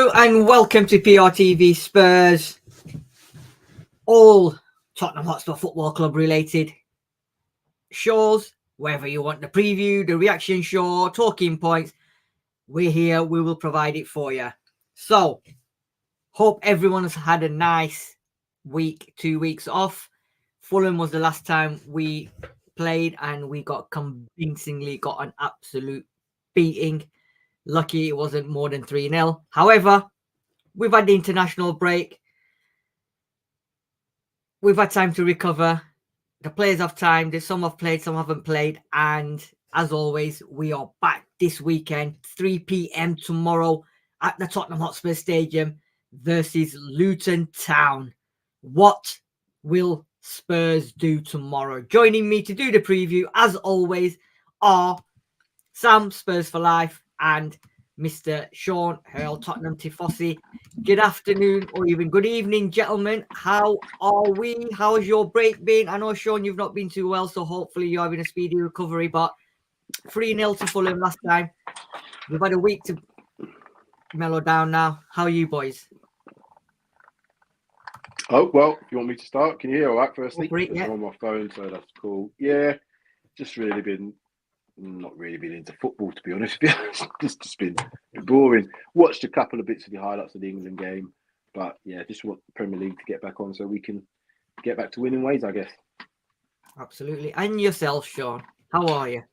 Hello and welcome to PRTV Spurs, all Tottenham Hotspur Football Club related shows, whether you want the preview, the reaction show, talking points, we're here, we will provide it for you. So, hope everyone has had a nice week, 2 weeks off. Fulham was the last time we played and we convincingly got an absolute beating. Lucky it wasn't more than 3-0. However, we've had the international break. We've had time to recover. The players have time. Some have played, some haven't played. And as always, we are back this weekend, 3 p.m. tomorrow at the Tottenham Hotspur Stadium versus Luton Town. What will Spurs do tomorrow? Joining me to do the preview, as always, are Sam, Spurs for Life, and Mr. Sean Hurl, Tottenham Tifosi. Good afternoon or even good evening, gentlemen. How are we? How has your break been? I know, Sean, you've not been too well, so hopefully you're having a speedy recovery, but 3-0 to Fulham last time. We've had a week to mellow down now. How are you, boys? Oh, well, if you want me to start, can you hear all right firstly? Great, yeah. I'm on my phone, so that's cool. Yeah, just really been... not really been into football, to be honest. It's just been boring. Watched a couple of bits of the highlights of the England game, but yeah, just want the Premier League to get back on so we can get back to winning ways, I guess. Absolutely. And yourself, Sean, how are you?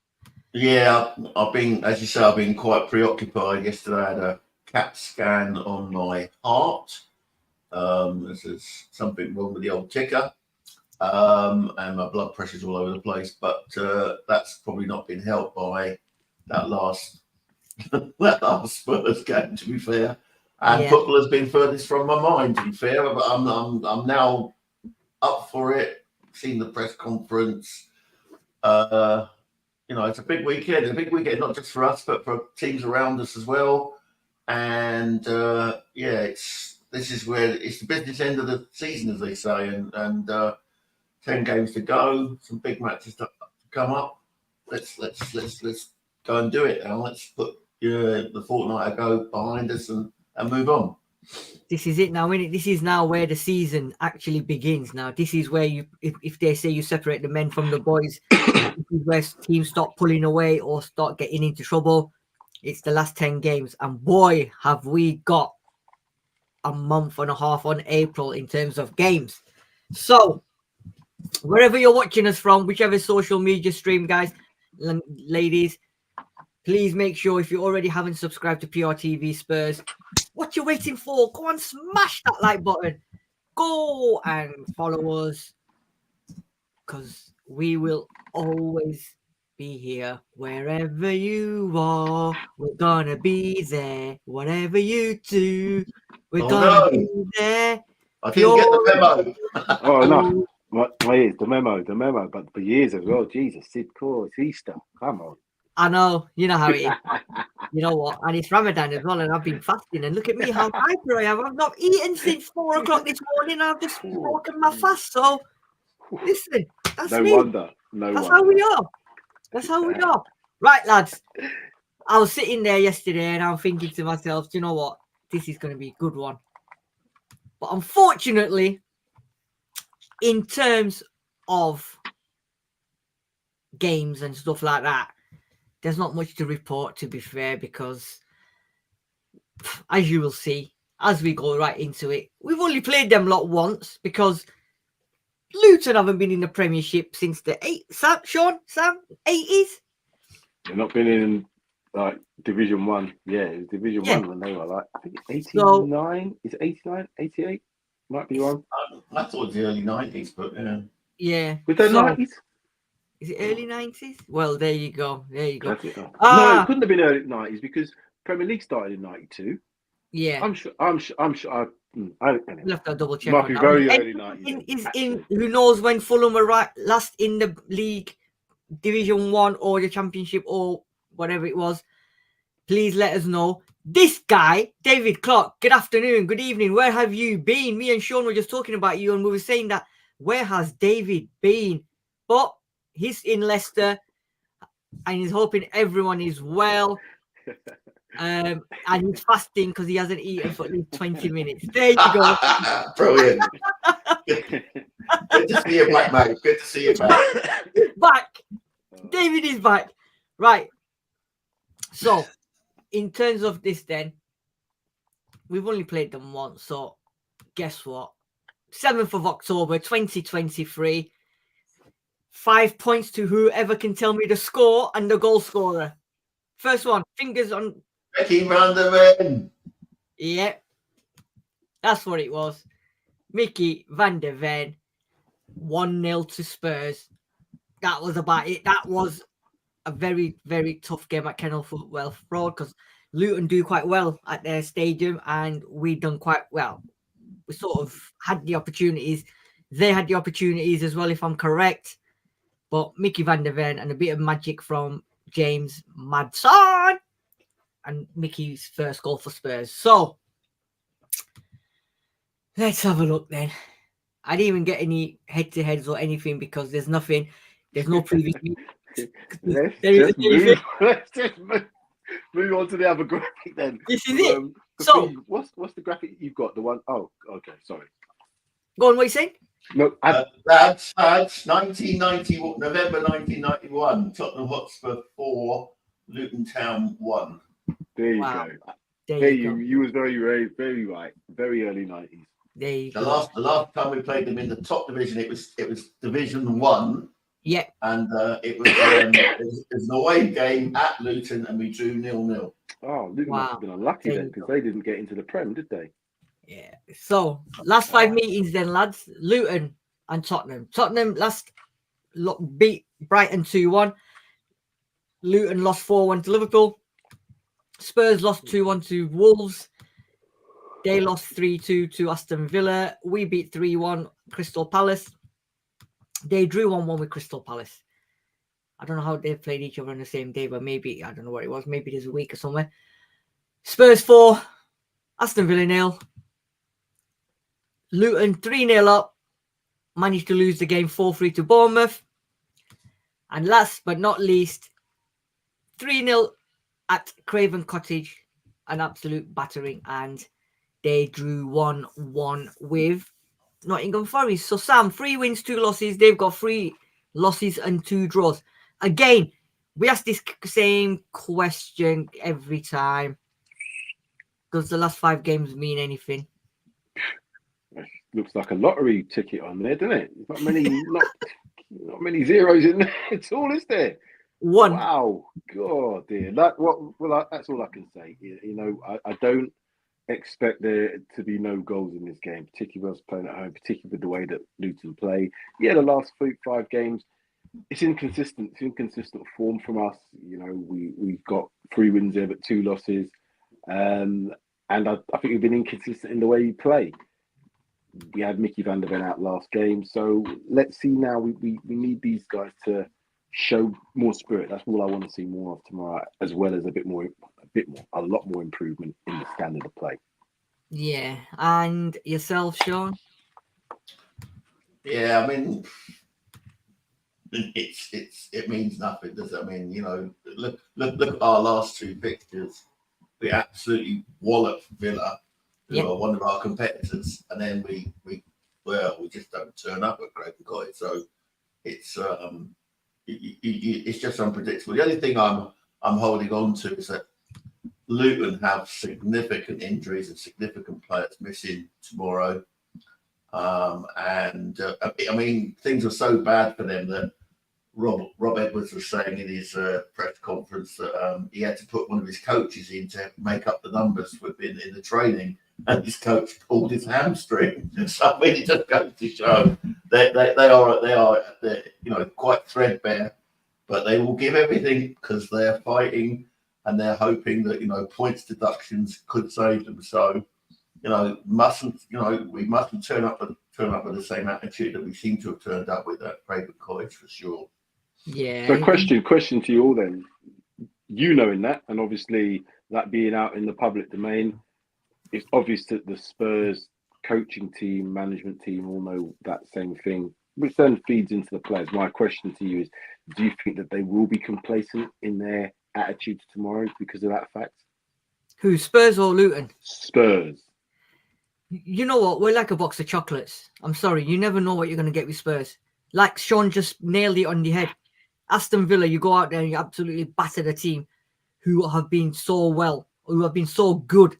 Yeah, I've been, as you say, I've been quite preoccupied. Yesterday I had a CAT scan on my heart. There's something wrong with the old ticker. And my blood pressure's all over the place, but that's probably not been helped by that last Spurs game, to be fair. And football has been furthest from my mind, to be fair. But I'm now up for it. Seen the press conference. It's a big weekend. Not just for us, but for teams around us as well. And this is where it's the business end of the season, as they say, and 10 games to go, some big matches to come up. Let's go and do it now. Let's put the fortnight ago behind us and move on. This is it now, isn't it? This is now where the season actually begins. Now, this is where if they say you separate the men from the boys, this is where teams start pulling away or start getting into trouble. It's the last 10 games, and boy, have we got a month and a half on April in terms of games. So, wherever you're watching us from, whichever social media stream, guys, ladies, please make sure if you already haven't subscribed to PRTV Spurs, what you waiting for? Go and smash that like button. Go and follow us, because we will always be here. Wherever you are, we're gonna be there. Whatever you do, we're gonna be there. I didn't get the memo. Oh, no. My ears, the memo, but for years as well. Jesus, Sid Core, it's Easter. Come on. I know, you know how it is. You know what? And it's Ramadan as well, and I've been fasting. And look at me, how hyper I am. I've not eaten since 4 o'clock this morning. I've just broken my fast. So, listen, that's No me. wonder. That's how we are. That's how we are. Right, lads. I was sitting there yesterday, and I'm thinking to myself, do you know what? This is going to be a good one. But unfortunately, in terms of games and stuff like that, there's not much to report, to be fair, because as you will see, as we go right into it, we've only played them lot once because Luton haven't been in the Premiership since the 80s. They've not been in like Division 1. Yeah, it was Division 1 when they were like, I think 89. Is it 89, 88? Might be wrong. I thought it was the early 90s, but yeah. Yeah. With the 90s? Is it early 90s? Well, there you go. There you go. No, it couldn't have been early 90s because Premier League started in 92. Yeah. I'm sure. We'll have to double check. Might be very early 90s. Who knows when Fulham were last in the league, Division 1 or the Championship or whatever it was. Please let us know. This guy, David Clark, good afternoon, good evening. Where have you been? Me and Sean were just talking about you, and we were saying that where has David been? But he's in Leicester, and he's hoping everyone is well. And he's fasting because he hasn't eaten for at least 20 minutes. There you go. Brilliant. Good to see you back, mate. Good to see you back. Back. David is back. Right. So, in terms of this then, we've only played them once. So, guess what? 7th of October, 2023. 5 points to whoever can tell me the score and the goal scorer. First one, fingers on. Becky van der Ven. Yep. That's what it was. Mickey van der Ven. 1-0 to Spurs. That was about it. That was a very, very tough game at Kennel Footwell Road because Luton do quite well at their stadium and we done quite well. We sort of had the opportunities. They had the opportunities as well, if I'm correct. But Mickey van der Ven and a bit of magic from James Madson and Mickey's first goal for Spurs. So let's have a look then. I didn't even get any head-to-heads or anything because there's nothing. There's no previous. Let's just move on to the other graphic then. This is it. So what's the graphic you've got? The one oh okay, sorry. Go on, what are you saying? No, that's 1991, November 1991. Tottenham Hotspur 4, Luton Town 1. There you Wow. go. There you go. You was very right. Very early 90s. There you The go. last time we played them in the top division, it was Division 1. Yeah. And it was an away game at Luton, and we drew 0-0. Oh, Luton must have been unlucky then because they didn't get into the Prem, did they? Yeah. So last 5 meetings then, lads. Luton and Tottenham. Tottenham beat Brighton 2-1. Luton lost 4-1 to Liverpool. Spurs lost 2-1 to Wolves. They lost 3-2 to Aston Villa. We beat 3-1 Crystal Palace. They drew 1-1 with Crystal Palace. I don't know how they played each other on the same day, but maybe, I don't know what it was. Maybe there's a week or somewhere. Spurs 4, Aston Villa 0. Luton 3-0 up. Managed to lose the game 4-3 to Bournemouth. And last but not least, 3-0 at Craven Cottage. An absolute battering. And they drew 1-1 with Nottingham Forest. So, Sam, 3 wins, 2 losses. They've got 3 losses and 2 draws. Again, we ask this same question every time. Does the last 5 games mean anything? Looks like a lottery ticket on there, doesn't it? Not many zeros in there at all, is there? 1. Wow, God, dear. That's all I can say. You know, I don't expect there to be no goals in this game, particularly when I was playing at home, particularly with the way that Luton play. Yeah, the last 5 games, it's inconsistent. It's inconsistent form from us. You know, we've got 3 wins there, but 2 losses. And I think we've been inconsistent in the way we play. We had Mickey van der Ven out last game. So let's see now. We need these guys to show more spirit. That's all I want to see more of tomorrow, as well as a lot more improvement in the standard of play. Yeah. And yourself, Sean? Yeah, I mean, it means nothing, does it? I mean, you know, look at our last 2 fixtures. We absolutely walloped Villa, who are one of our competitors, and then we just don't turn up at Craven Cottage. So it's just unpredictable. The only thing I'm holding on to is that Luton have significant injuries and significant players missing tomorrow. I mean, things are so bad for them that Rob Edwards was saying in his press conference that he had to put one of his coaches in to make up the numbers in the training, and his coach pulled his hamstring. So I mean, it just goes to show they are you know, quite threadbare, but they will give everything because they're fighting and they're hoping that, you know, points deductions could save them. So, you know, we mustn't turn up with the same attitude that we seem to have turned up with at Craven Cottage for sure. Yeah. So question to you all then. You knowing that, and obviously that being out in the public domain, it's obvious that the Spurs coaching team, management team all know that same thing, which then feeds into the players. My question to you is, do you think that they will be complacent in their attitude tomorrow because of that fact? Who, Spurs or Luton? Spurs. You know what? We're like a box of chocolates. I'm sorry. You never know what you're going to get with Spurs. Like Sean just nailed it on the head. Aston Villa, you go out there and you absolutely batter the team who have been so well, who have been so good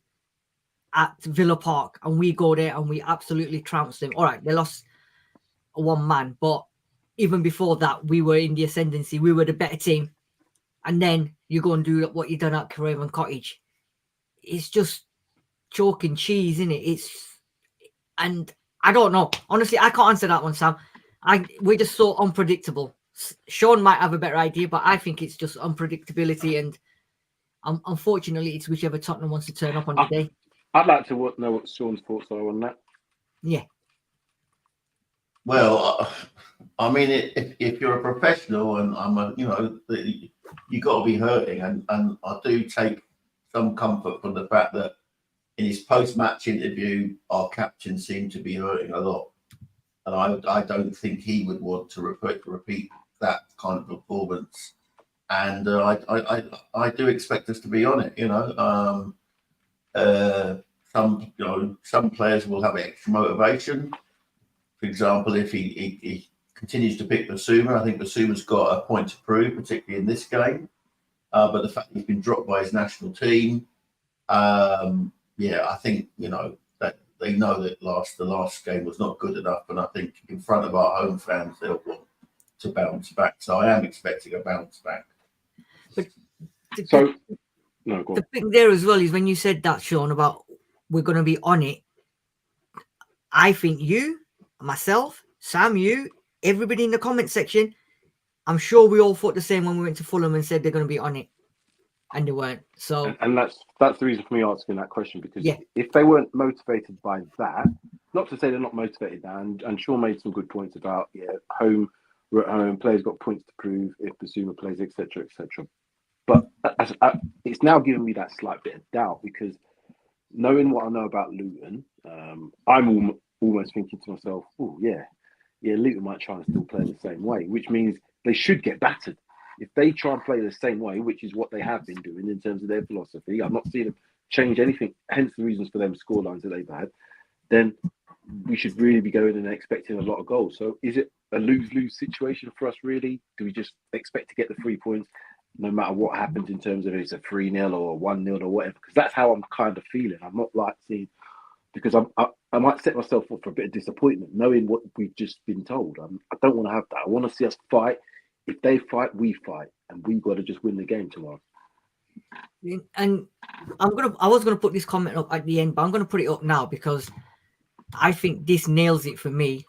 at Villa Park. And we go there and we absolutely trounce them. All right, they lost one man. But even before that, we were in the ascendancy. We were the better team. And then you go and do what you done at Craven Cottage. It's just chalk and cheese, isn't it? And I don't know. Honestly, I can't answer that one, Sam. We're just so unpredictable. Sean might have a better idea, but I think it's just unpredictability, and unfortunately, it's whichever Tottenham wants to turn up on the day. I'd like to know what Sean's thoughts are on that. Yeah. Well, I mean, if you're a professional and you got to be hurting, and I do take some comfort from the fact that in his post-match interview, our captain seemed to be hurting a lot, and I don't think he would want to repeat that kind of performance. And I do expect us to be on it. Some players will have extra motivation. For example, if he continues to pick Basuma, I think Basuma's got a point to prove, particularly in this game. But the fact he's been dropped by his national team, I think that they know that the last game was not good enough, and I think in front of our home fans they'll want to bounce back. So I am expecting a bounce back. But go on. The thing there as well is when you said that, Sean, about we're going to be on it. I think you, myself, Sam, you, everybody in the comment section, I'm sure we all thought the same when we went to Fulham and said they're going to be on it, and they weren't. So, and that's the reason for me asking that question, because if they weren't motivated by that, not to say they're not motivated now, and Sean made some good points about home, we're at home, players got points to prove if Basuma plays, etc., etc. But it's now giving me that slight bit of doubt, because knowing what I know about Luton, I'm almost thinking to myself, Luton might try and still play the same way, which means they should get battered. If they try and play the same way, which is what they have been doing in terms of their philosophy, I'm not seeing them change anything, hence the reasons for them scorelines that they've had, then we should really be going and expecting a lot of goals. So is it a lose-lose situation for us, really? Do we just expect to get the 3 points no matter what happens in terms of if it's a 3-0 or a 1-0 or whatever? Because that's how I'm kind of feeling. I'm not like seeing, because I might set myself up for a bit of disappointment knowing what we've just been told. I don't want to have that. I want to see us fight. If they fight, we fight, and we've got to just win the game tomorrow. And I was gonna put this comment up at the end, but I'm gonna put it up now because I think this nails it for me.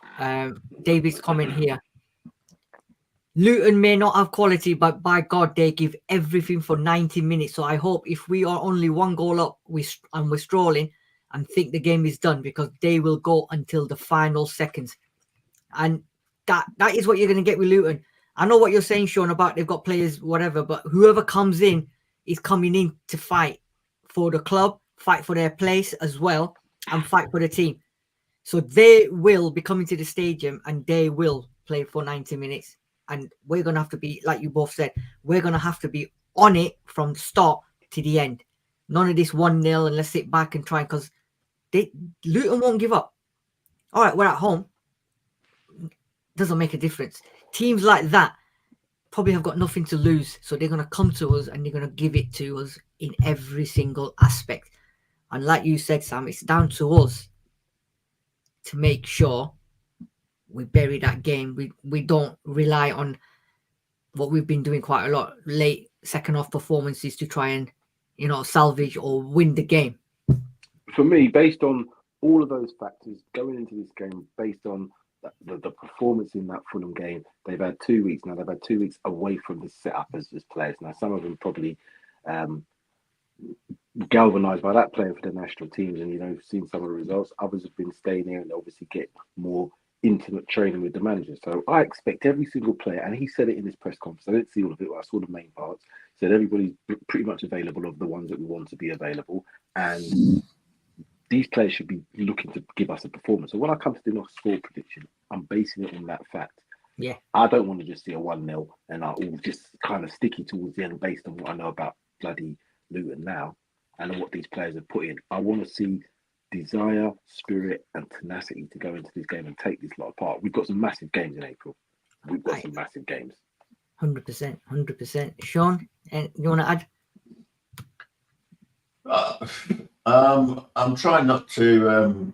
David's comment here: Luton may not have quality, but by God, they give everything for 90 minutes. So I hope if we are only one goal up, we're strolling and think the game is done, because they will go until the final seconds, and that is what you're gonna get with Luton. I know what you're saying, Sean, about they've got players, whatever, but whoever comes in is coming in to fight for the club, fight for their place as well, and fight for the team. So they will be coming to the stadium and they will play for 90 minutes. And we're going to have to be, like you both said, we're going to have to be on it from the start to the end. None of this 1-0 and let's sit back and try, because Luton won't give up. All right, we're at home. Doesn't make a difference. Teams like that probably have got nothing to lose, so they're going to come to us and they're going to give it to us in every single aspect. And like you said, Sam, it's down to us to make sure we bury that game. We don't rely on what we've been doing quite a lot, late second half performances, to try and salvage or win the game. For me, based on all of those factors going into this game, based on the performance in that Fulham game, they've had 2 weeks now. They've had 2 weeks away from the setup as players. Now, some of them probably galvanised by that, playing for the national teams, and seen some of the results. Others have been staying here and obviously get more intimate training with the manager. So I expect every single player, and he said it in his press conference, I didn't see all of it, but I saw the main parts, said everybody's pretty much available of the ones that we want to be available, and these players should be looking to give us a performance. So when I come to do my score prediction, I'm basing it on that fact. Yeah. I don't want to just see a 1-0 and I'm all just kind of sticky towards the end based on what I know about bloody Luton now. and what these players have put in. I want to see desire, spirit, and tenacity to go into this game and take this lot apart. We've got some massive games in April. We've got some massive games. 100%, 100%. Sean, and you want to add? I'm trying not to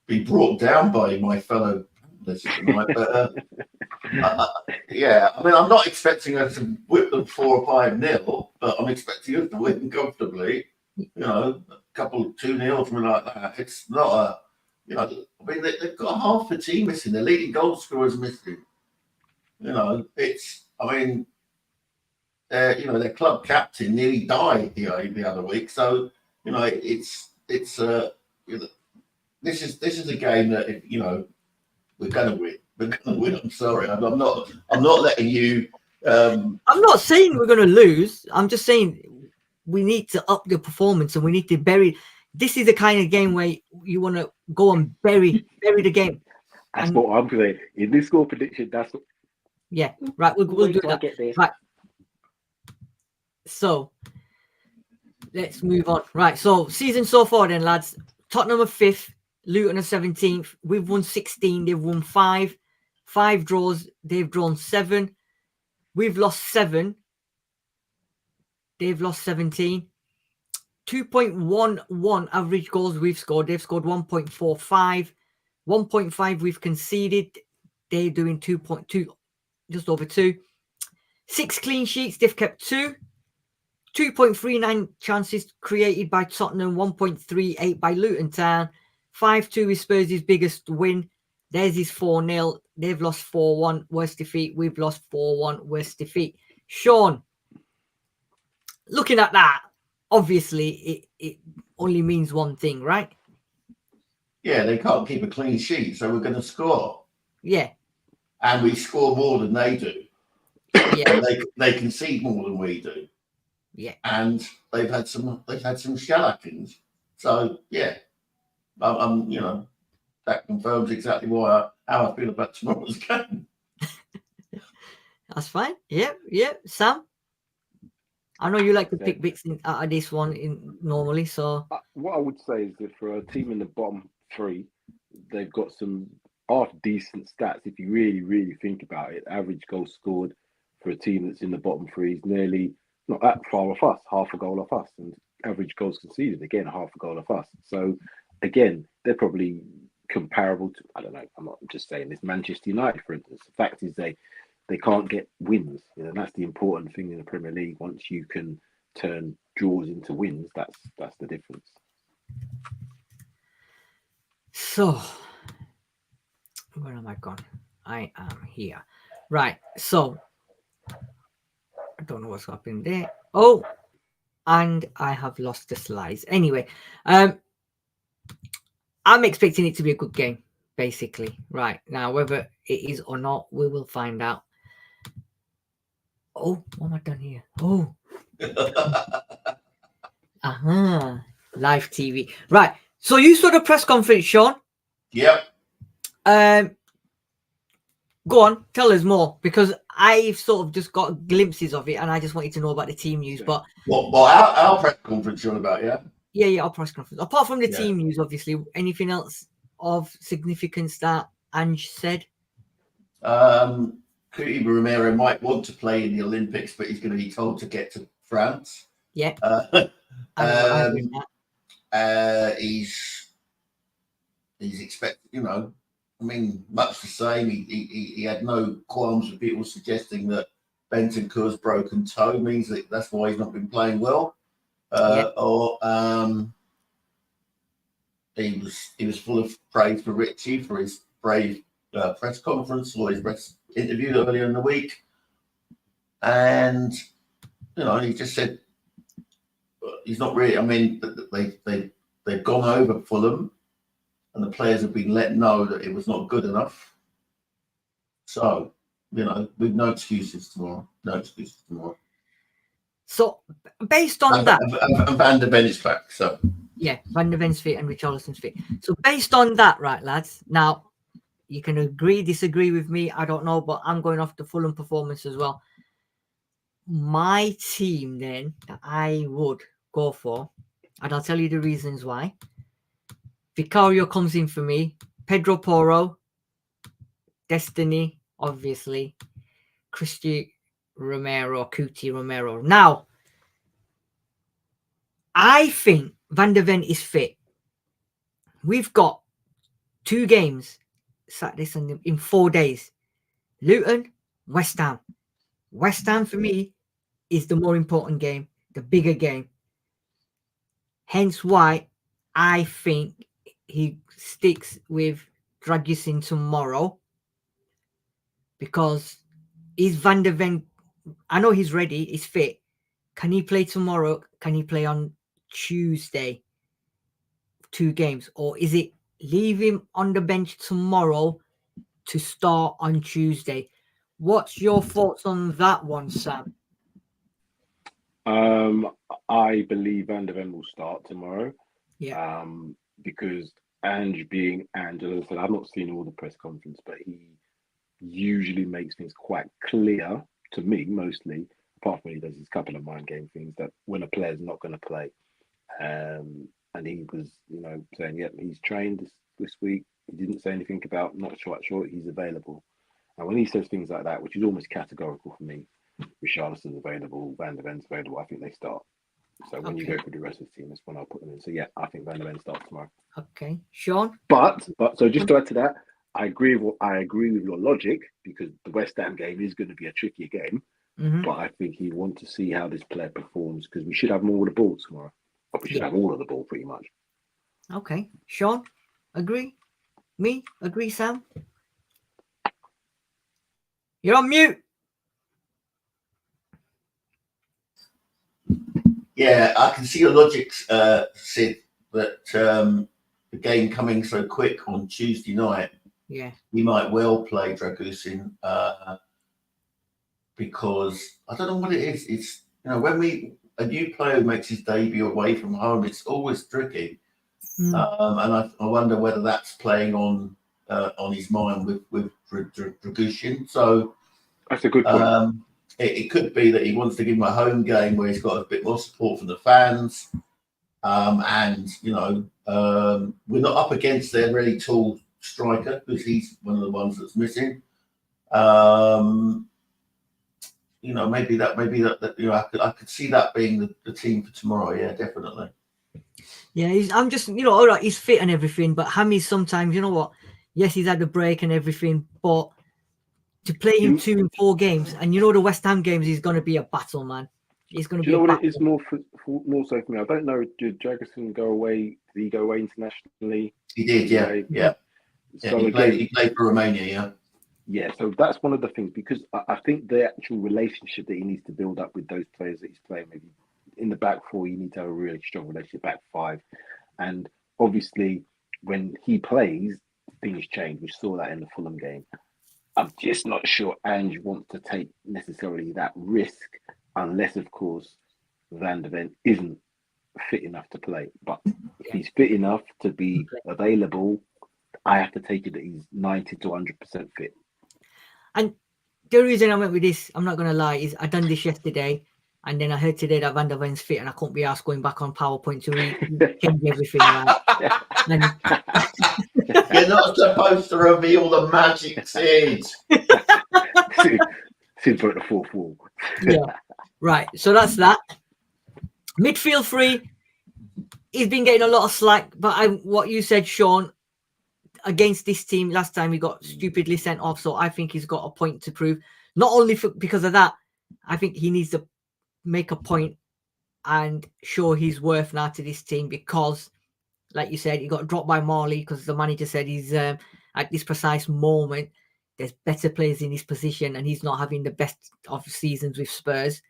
be brought down by my fellow panelists tonight, but yeah, I mean, I'm not expecting us to whip them 4 or 5-0, but I'm expecting us to win comfortably. You know, a couple 2-0, something like that. It's not a, you know, I mean, they've got half the team missing. Their leading goal scorers missing. You know, it's, I mean, you know, their club captain nearly died, you know, the other week. So, you know, it's you know, this is a game that, if, you know, we're gonna win. We're gonna win. I'm sorry, I'm not letting you. I'm not saying we're gonna lose. I'm just saying we need to up the performance and we need to bury. This is the kind of game where you want to go and bury the game. That's what I'm saying. In this score prediction, that's what. Yeah, right. We'll do that. Right. So let's move on. Right. So season so far, then, lads. Tottenham are 5th, Luton are 17th. We've won 16. They've won 5. 5 draws. They've drawn 7. We've lost 7. They've lost 17. 2.11 average goals we've scored. They've scored 1.45. 1.5 we've conceded. They're doing 2.2, just over 2. 6 clean sheets. They've kept 2. 2.39 chances created by Tottenham. 1.38 by Luton Town. 5-2 is Spurs' biggest win. Theirs is 4-0. They've lost 4-1. Worst defeat. We've lost 4-1. Worst defeat. Sean, looking at that, obviously it only means one thing, right? Yeah, they can't keep a clean sheet, so we're going to score. Yeah. And we score more than they do. Yeah. And they concede more than we do. Yeah. And they've had some shellackings. So yeah, you know, that confirms exactly how I feel about tomorrow's game. That's fine. Yep. Sam, I know you like to pick bits out of this one normally. So what I would say is that for a team in the bottom 3, they've got some half decent stats. If you really think about it, average goals scored for a team that's in the bottom 3 is nearly not that far off us, half a goal off us, and average goals conceded again, half a goal off us. So again, they're probably comparable to, I don't know, I'm not just saying this, Manchester United, for instance. The fact is they can't get wins. You know, that's the important thing in the Premier League. Once you can turn draws into wins, that's the difference. So where am I gone? I am here. Right. So I don't know what's happening there. Oh, and I have lost the slides. Anyway, I'm expecting it to be a good game, basically. Right. Now, whether it is or not, we will find out. Oh, what am I done here? Oh. Live TV. Right. So you saw the press conference, Sean? Yep. Go on, tell us more, because I've sort of just got glimpses of it and I just wanted to know about the team news. But our press conference you're on about, yeah? Yeah, our press conference. Apart from the team news, obviously, anything else of significance that Ange said? Cuti Romero might want to play in the Olympics, but he's going to be told to get to France. Yeah. He's expected, you know, I mean, much the same. He had no qualms with people suggesting that Bentancur's broken toe means that's why he's not been playing well. Or he was full of praise for Richie for his brave press conference or his press interview earlier in the week, and you know, he just said he's not really. I mean, they've gone over Fulham, and the players have been let know that it was not good enough. So, you know, with no excuses tomorrow. So, based on that, and Van der Ven is back. So, yeah, Van der Ven's fit and Richarlison's fit. So, based on that, right, lads. Now, you can agree, disagree with me. I don't know, but I'm going off the Fulham performance as well. My team, then, that I would go for and I'll tell you the reasons why. Vicario comes in for me. Pedro Porro, Destiny, obviously. Cuti Romero. Now, I think Van der Ven is fit. We've got 2 games Saturday, Sunday in 4 days. Luton, West Ham. West Ham for me is the more important game, the bigger game. Hence why I think he sticks with Dragusin tomorrow, because is Van der Ven, I know he's ready, he's fit. Can he play tomorrow? Can he play on Tuesday? 2 games, or is it leave him on the bench tomorrow to start on Tuesday? What's your thoughts on that one, Sam? I believe Van der Ven will start tomorrow. Yeah. Because Ange being Angela said, I've not seen all the press conference, but he usually makes things quite clear to me, mostly, apart from when he does his couple of mind game things, that when a player's not going to play. And he was, saying, yep, he's trained this week. He didn't say anything about not sure he's available. And when he says things like that, which is almost categorical for me, Richarlison's available, Van der Ven's available, I think they start. So when you go through the rest of the team, that's when I'll put them in. So yeah, I think Van der Ven starts tomorrow. Okay, Sean. But so just to add to that, I agree with your logic, because the West Ham game is going to be a trickier game. Mm-hmm. But I think you want to see how this player performs, because we should have more of the ball tomorrow. But we should have all of the ball pretty much. Okay, Sean, agree? Me, agree, Sam? You're on mute. Yeah, I can see your logic, Sid, that the game coming so quick on Tuesday night, he might well play Dragusin, because I don't know what it is. It's, when a new player makes his debut away from home, it's always tricky. And I wonder whether that's playing on his mind with Dragusin. So that's a good point. It could be that he wants to give him a home game where he's got a bit more support from the fans. And, we're not up against their really tall striker, because he's one of the ones that's missing. Maybe that I could see that being the team for tomorrow. Yeah, definitely. Yeah, I'm just, all right, he's fit and everything, but Hammy's sometimes, yes, he's had a break and everything, but to play him 2 and 4 games, and the West Ham games is going to be a battle, man. It's going to be a battle. It is more so for me? I don't know. Did Dragusin go away? Did he go away internationally? He did, yeah. So he played for Romania, yeah. Yeah, so that's one of the things, because I think the actual relationship that he needs to build up with those players that he's playing, maybe in the back 4, you need to have a really strong relationship. Back 5, and obviously when he plays, things change. We saw that in the Fulham game. I'm just not sure Ange wants to take necessarily that risk, unless, of course, Van der Ven isn't fit enough to play. But if he's fit enough to be available, I have to take it that he's 90 to 100% fit. And the reason I went with this, I'm not going to lie, is I done this yesterday, and then I heard today that Van der Ven's fit, and I couldn't be asked going back on PowerPoint to change everything around. You're not supposed to reveal the magic, Sid. Sid broke the 4th wall. Yeah, right. So that's that. Midfield 3, he's been getting a lot of slack, but what you said, Sean, against this team last time he got stupidly sent off, so I think he's got a point to prove. Not only because of that, I think he needs to make a point and show his worth now to this team, because like you said, he got dropped by Marley because the manager said he's at this precise moment there's better players in his position, and he's not having the best of seasons with Spurs.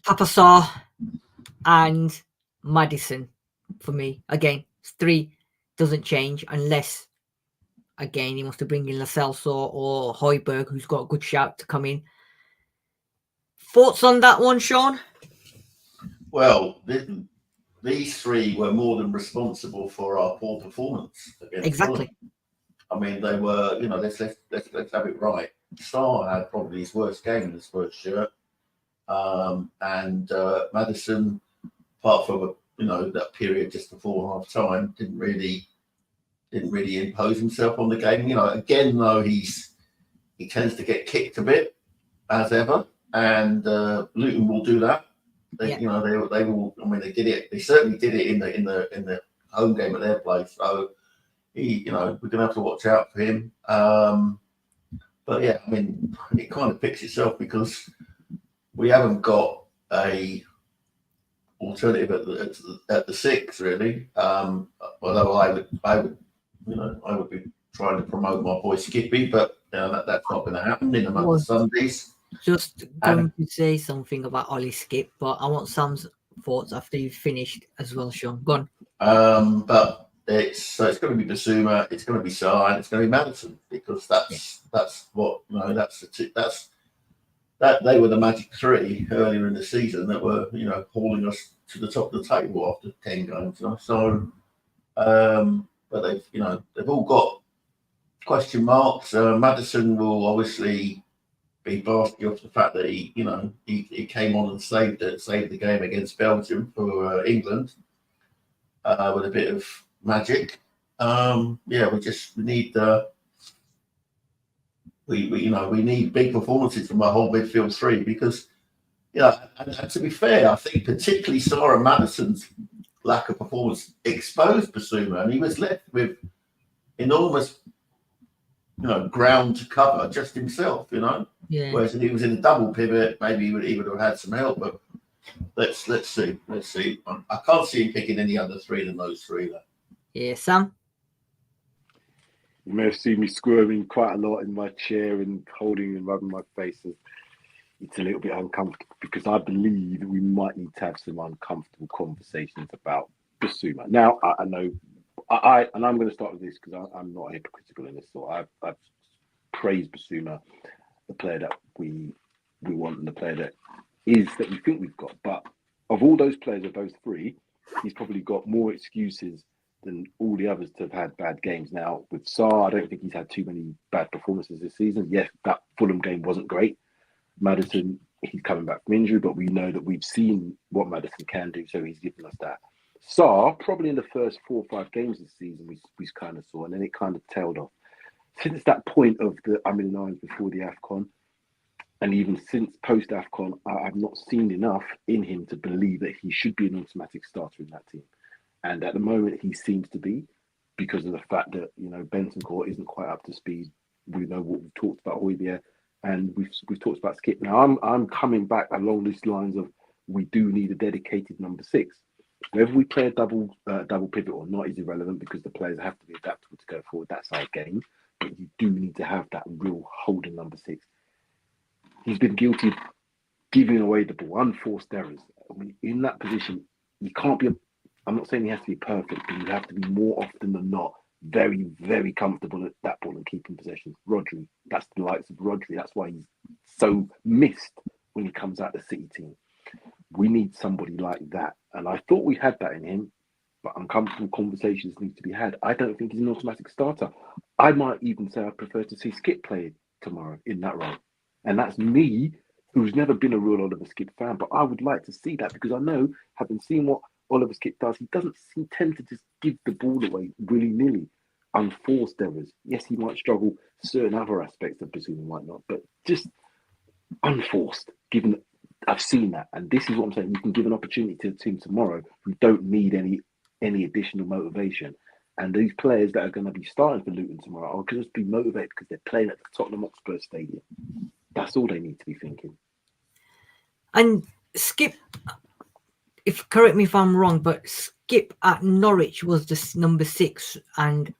Papa Sarr and Maddison for me. Again, 3 doesn't change unless, again, he wants to bring in Lo Celso or Højbjerg, who's got a good shout to come in. Thoughts on that one, Sean? Well, these 3 were more than responsible for our poor performance against Exactly. Fulham. I mean, they were, let's have it right. Sarr had probably his worst game in his first shirt. And Maddison apart from that period just before half time, didn't really impose himself on the game. Again though, he tends to get kicked a bit as ever, and Luton will do that. They will. I mean, they did it. They certainly did it in the home game at their place. So we're gonna have to watch out for him. But yeah, I mean, it kind of picks itself because we haven't got a alternative at the 6 really. Although I would be trying to promote my boy Skippy, but that's not going to happen in among the Sundays. Just going to say something about Ollie Skip, but I want Sam's thoughts after you've finished as well, Sean. Go on. But it's going to be Basuma, it's going to be Sarr, and it's going to be Madison, because that's what they were the magic 3 earlier in the season that were hauling us to the top of the table after 10 games. So, but they've all got question marks. Madison will obviously be basking off the fact that he came on and saved the game against Belgium for England with a bit of magic. We need big performances from our whole midfield 3 because and to be fair, I think particularly Sarr and Madison's lack of performance exposed Basuma, and he was left with enormous ground to cover just himself. Whereas if he was in a double pivot, maybe he would have had some help. But let's see. I can't see him picking any other 3 than those 3 though. Yeah, Sam. You may have seen me squirming quite a lot in my chair and holding and rubbing my face. It's a little bit uncomfortable because I believe we might need to have some uncomfortable conversations about Basuma. Now, I know, and I'm going to start with this because I'm not hypocritical in this. So I've praised Basuma, the player that we want and the player that we think we've got. But of all those players, of those 3, he's probably got more excuses than all the others to have had bad games. Now, with Sarr, I don't think he's had too many bad performances this season. Yes, that Fulham game wasn't great. Madison, he's coming back from injury, but we know that we've seen what Madison can do, so he's given us that. Sarr, probably in the first 4 or 5 games this season, we kind of saw, and then it kind of tailed off. Since that point of the irons before the AFCON, and even since post-AFCON, I've not seen enough in him to believe that he should be an automatic starter in that team. And at the moment, he seems to be, because of the fact that, Bentancur isn't quite up to speed. We know what we've talked about Højbjerg, and we've talked about Skip. Now, I'm coming back along these lines of we do need a dedicated number 6. Whether we play a double pivot or not is irrelevant because the players have to be adaptable to go forward. That's our game. But you do need to have that real holding number 6. He's been guilty of giving away the ball, unforced errors. I mean, in that position, you can't be I'm not saying he has to be perfect, but you have to be more often than not very, very comfortable at that ball and keeping possession. Rodri, that's the likes of Rodri. That's why he's so missed when he comes out of the City team. We need somebody like that. And I thought we had that in him, but uncomfortable conversations need to be had. I don't think he's an automatic starter. I might even say I prefer to see Skip play tomorrow in that role. And that's me, who's never been a real Oliver Skip fan, but I would like to see that because I know, having seen what Oliver Skip does, he doesn't tend to just give the ball away willy-nilly, unforced errors. Yes, he might struggle certain other aspects of Basuma might not, but just unforced, given I've seen that. And this is what I'm saying, you can give an opportunity to the team tomorrow who don't need any additional motivation. And these players that are going to be starting for Luton tomorrow are going to be motivated because they're playing at the Tottenham Hotspur Stadium. That's all they need to be thinking. And Skip, correct me if I'm wrong, but Skip at Norwich was the number 6, and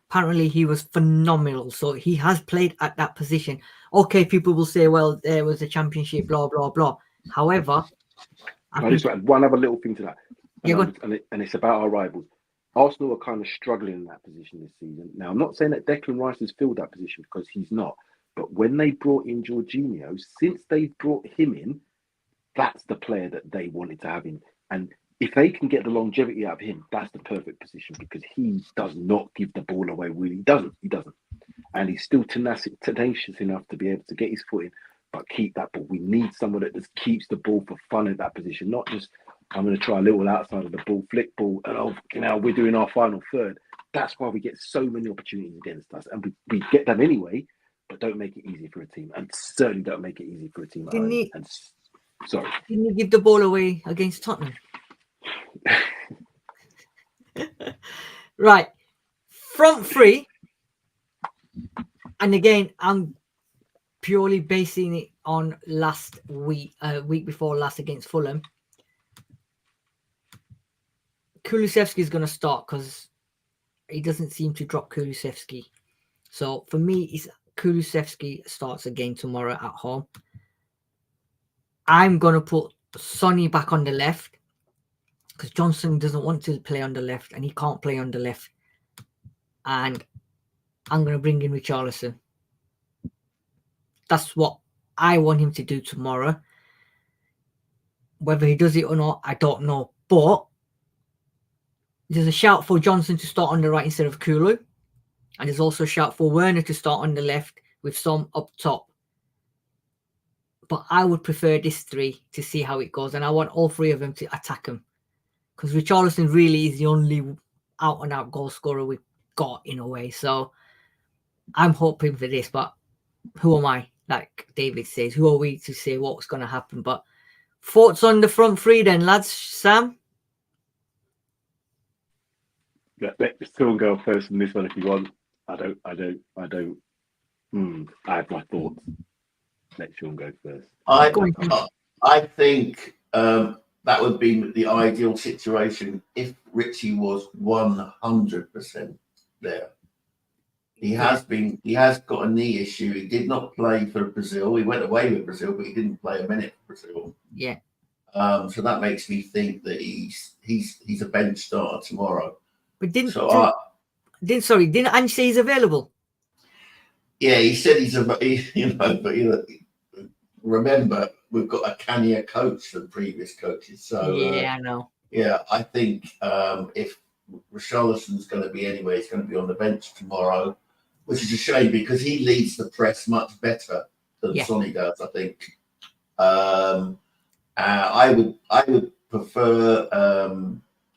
apparently he was phenomenal. So he has played at that position. Okay, people will say, well, there was a championship, blah, blah, blah. However, I just add one other little thing to that. And it's about our rivals. Arsenal are kind of struggling in that position this season. Now, I'm not saying that Declan Rice has filled that position because he's not. But when they brought in Jorginho, since they brought him in, that's the player that they wanted to have in. And if they can get the longevity out of him, that's the perfect position because he does not give the ball away really. He doesn't. And he's still tenacious enough to be able to get his foot in, but keep that ball. We need someone that just keeps the ball for fun in that position, not just I'm going to try a little outside of the ball, flick ball, and we're doing our final third. That's why we get so many opportunities against us, and we get them anyway, but don't make it easy for a team, and certainly don't make it easy for a team at home. Sorry. Didn't you give the ball away against Tottenham? Right. Front three. And again, I'm purely basing it on last week, week before last against Fulham. Kulusevski is going to start because he doesn't seem to drop Kulusevski. So for me, it's Kulusevski starts again tomorrow at home. I'm going to put Sonny back on the left because Johnson doesn't want to play on the left and he can't play on the left. And I'm going to bring in Richarlison. That's what I want him to do tomorrow. Whether he does it or not, I don't know. But there's a shout for Johnson to start on the right instead of Kulu. And there's also a shout for Werner to start on the left with some up top. But I would prefer this three to see how it goes. And I want all three of them to attack him. Because Richarlison really is the only out-and-out goal scorer we've got in a way. So I'm hoping for this. But who am I? Like David says, who are we to say what's going to happen? But thoughts on the front three then, lads? Sam? Let Sean go first on this one if you want. I have my thoughts. Let Sean go first. I think that would be the ideal situation if Richie was 100% there. He has got a knee issue. He did not play for Brazil. He went away with Brazil, but he didn't play a minute for Brazil. Yeah. So that makes me think that he's a bench starter tomorrow. But didn't Ange say he's available? Yeah, he said remember we've got a cannier coach than previous coaches. So yeah, I know. Yeah, I think if Richarlison's going to be anyway, he's going to be on the bench tomorrow, which is a shame because he leads the press much better than Sonny does. I think. I would prefer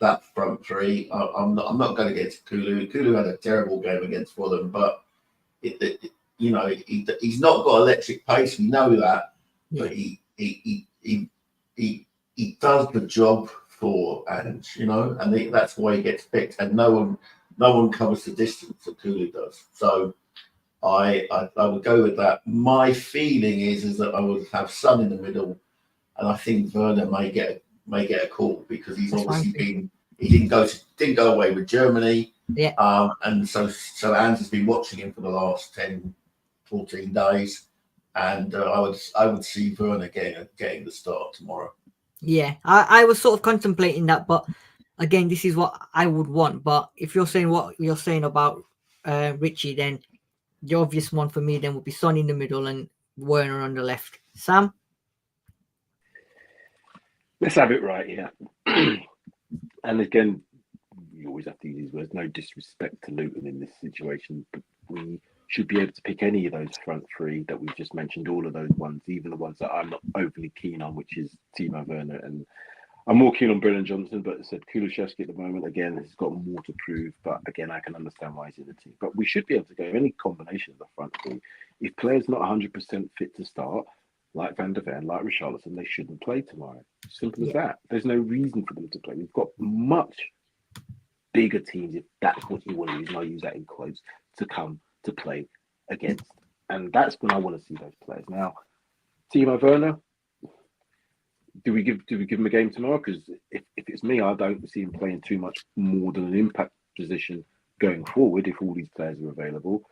that front three. I'm not going against Kulu. Kulu had a terrible game against Fulham, but he's not got electric pace. We know that, but he does the job for Ange, and that's why he gets picked. And no one covers the distance that Kulu does. So I would go with that. My feeling is that I would have Son in the middle, and I think Werner may get a call because he's obviously he didn't go away with Germany. Yeah. And so Ange has been watching him for the last 10, 14 days. And I would see Werner getting the start tomorrow. Yeah, I was sort of contemplating that, but again, this is what I would want. But if you're saying what you're saying about Richie, then the obvious one for me then would be Son in the middle and Werner on the left. Sam? Let's have it right here. And again, you always have to use these words. No disrespect to Luton in this situation, but we should be able to pick any of those front three that we've just mentioned, all of those ones, even the ones that I'm not overly keen on, which is Timo Werner. And I'm more keen on Brennan Johnson, but I said Kulusevski at the moment, again, has got more to prove. But again, I can understand why he's in the team. But we should be able to go any combination of the front three. If players not 100% fit to start, like Van der Ven, like Richarlison, they shouldn't play tomorrow. Simple as that. There's no reason for them to play. We've got much bigger teams, if that's what you want to use, and I use that in quotes, to come to play against. And that's when I want to see those players. Now, Timo Werner, do we give him a game tomorrow? Because if it's me, I don't see him playing too much more than an impact position going forward if all these players are available.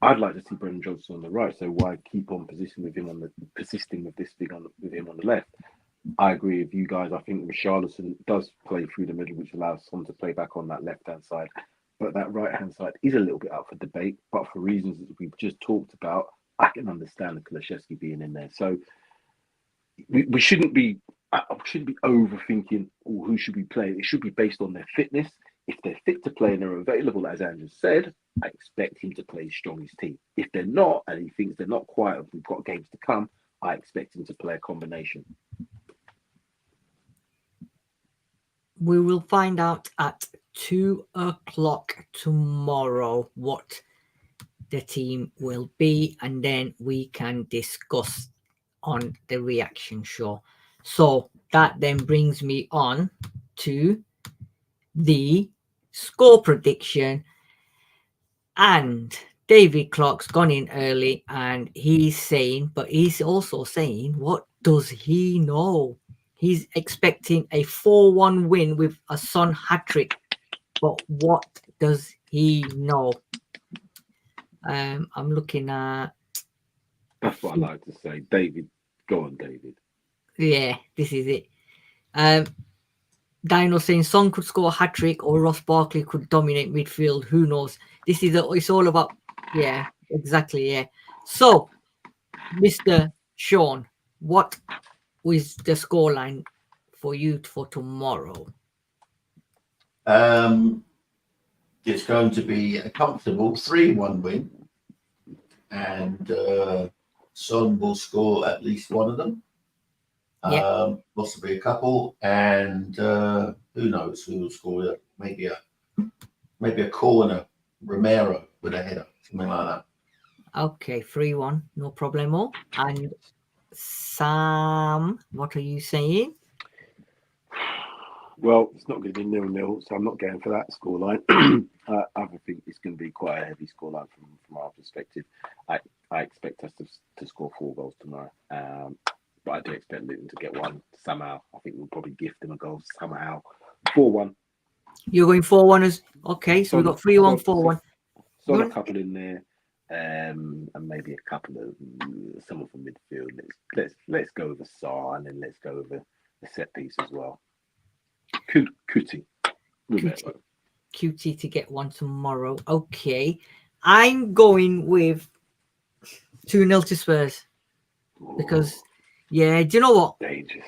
I'd like to see Brennan Johnson on the right, so why keep on persisting with him on the left? I agree with you guys. I think Richarlison does play through the middle, which allows Son to play back on that left-hand side. But that right-hand side is a little bit up for debate. But for reasons that we've just talked about, I can understand the Kulusevski being in there. So we shouldn't be overthinking who should we play. It should be based on their fitness. If they're fit to play and they're available, as Andrew said, I expect him to play his strongest team. If they're not, and he thinks they're not quite, we've got games to come, I expect him to play a combination. We will find out at 2 o'clock tomorrow what the team will be, and then we can discuss on the reaction show. So that then brings me on to the score prediction, and David Clark's gone in early and he's saying, but he's also saying, what does he know? He's expecting a 4-1 win with a Son hat-trick, but what does he know? I'm looking at... That's what I like to say. David, go on, David. Yeah, this is it. Dino saying Son could score a hat-trick or Ross Barkley could dominate midfield. Who knows? This is it's all about, yeah, exactly, yeah. So, Mr. Sean, what was the scoreline for you for tomorrow? It's going to be a comfortable 3-1 win, and Son will score at least one of them. Possibly a couple, and who knows who will score? Maybe a corner, Romero with a header, something like that. Okay, 3-1, no problemo. And Sam, what are you saying? Well, it's not going to be 0-0, so I'm not going for that scoreline. I think it's going to be quite a heavy scoreline from our perspective. I expect us to score 4 goals tomorrow. But I do expect Luton to get one somehow. I think we'll probably gift them a goal somehow. 4-1. You're going 4-1 as okay, so we've got 3-1, 4-1. So a couple in there, and maybe a couple of someone from midfield. Let's go with a Son, and let's go with a set piece as well. Cutie to get one tomorrow. Okay, I'm going with 2-0 to Spurs because. Yeah, do you know what? Dangerous.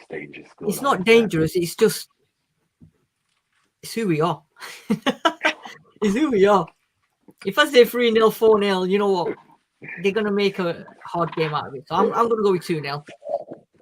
It's not dangerous. It's just it's who we are. It's who we are. If I say 3-0, 4-0, you know what? They're gonna make a hard game out of it. So I'm gonna go with 2-0.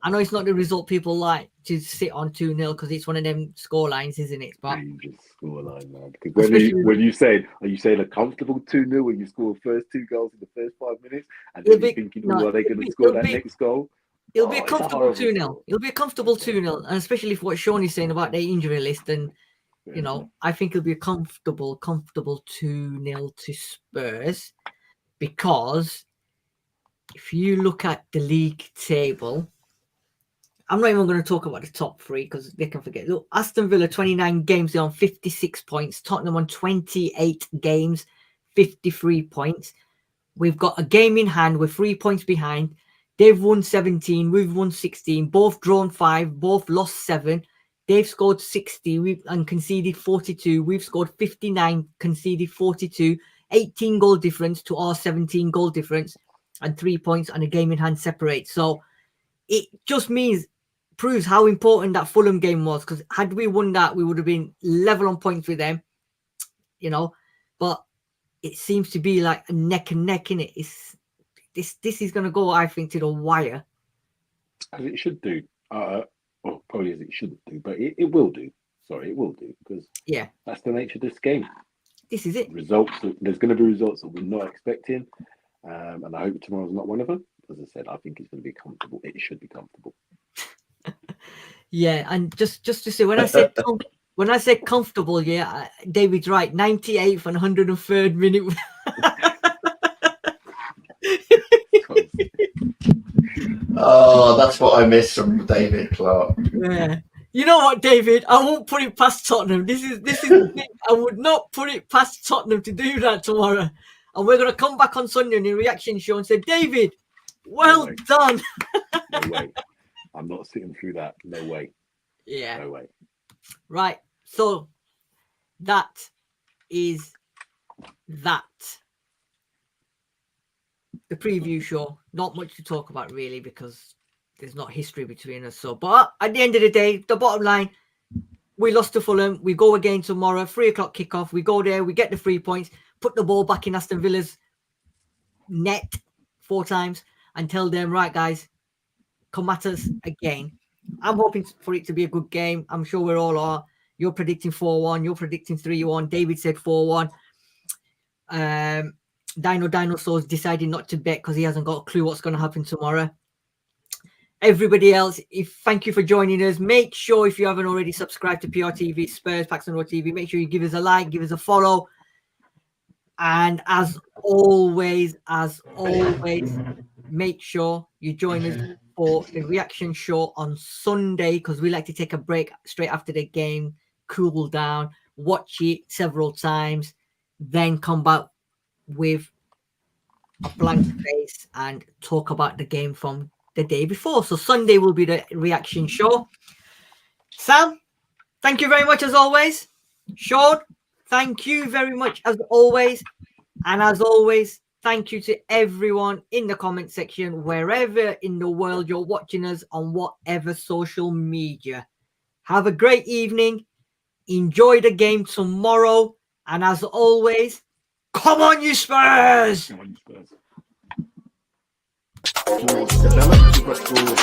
I know it's not the result people like to sit on 2-0 because it's one of them score lines, isn't it? But dangerous scoreline, man. Because when you say, are you saying a comfortable 2-0 when you score the first 2 goals in the first 5 minutes, and then you're thinking, are they going to score that next goal? It'll be a comfortable 2-0. It'll be a comfortable 2-0, and especially for what Sean is saying about their injury list, and you know, I think it'll be a comfortable 2-0 to Spurs, because if you look at the league table, I'm not even going to talk about the top 3 because they can forget. Look, Aston Villa 29 games, they're on 56 points. Tottenham on 28 games, 53 points. We've got a game in hand. We're 3 points behind. They've won 17. We've won 16. Both drawn 5. Both lost 7. They've scored 60 and conceded 42. We've scored 59, conceded 42. 18 goal difference to our 17 goal difference, and 3 points and a game in hand separate. So it just proves how important that Fulham game was, because had we won that, we would have been level on points with them, you know. But it seems to be like a neck and neck in it. This is going to go, I think, to the wire. As it should do. Well, probably as it shouldn't do, but it will do. Sorry, it will do, because that's the nature of this game. This is it. Results. There's going to be results that we're not expecting, and I hope tomorrow's not one of them. As I said, I think it's going to be comfortable. It should be comfortable. Yeah, and just to say, when I said comfortable, David's right. 98th and 103rd minute. Oh, that's what I missed from David Clark. Yeah. You know what, David? I won't put it past Tottenham. This is the thing. I would not put it past Tottenham to do that tomorrow. And we're going to come back on Sunday in the reaction show and say, David, well done. No way. I'm not sitting through that. No way. Yeah. No way. Right. So that is that. The preview show. Not much to talk about, really, because there's not history between us. So, but at the end of the day, the bottom line, we lost to Fulham. We go again tomorrow, 3 o'clock kickoff. We go there, we get the 3 points, put the ball back in Aston Villa's net 4 times, and tell them, right, guys, come at us again. I'm hoping for it to be a good game. I'm sure we're all are. You're predicting 4-1. You're predicting 3-1. David said 4-1. Dino Dinosaurs decided not to bet because he hasn't got a clue what's going to happen tomorrow. Everybody else, thank you for joining us. Make sure, if you haven't already, subscribed to PRTV Spurs Paxton TV. Make sure you give us a like, give us a follow. And as always, make sure you join us for the reaction show on Sunday, because we like to take a break straight after the game, cool down, watch it several times, then come back with a blank face and talk about the game from the day before. So Sunday will be the reaction show. Sam, thank you very much as always. Sean, thank you very much as always. And as always, thank you to everyone in the comment section, wherever in the world you're watching us on whatever social media. Have a great evening. Enjoy the game tomorrow. And as always, come on, you Spurs! Come on, you Spurs. Develop, super explore.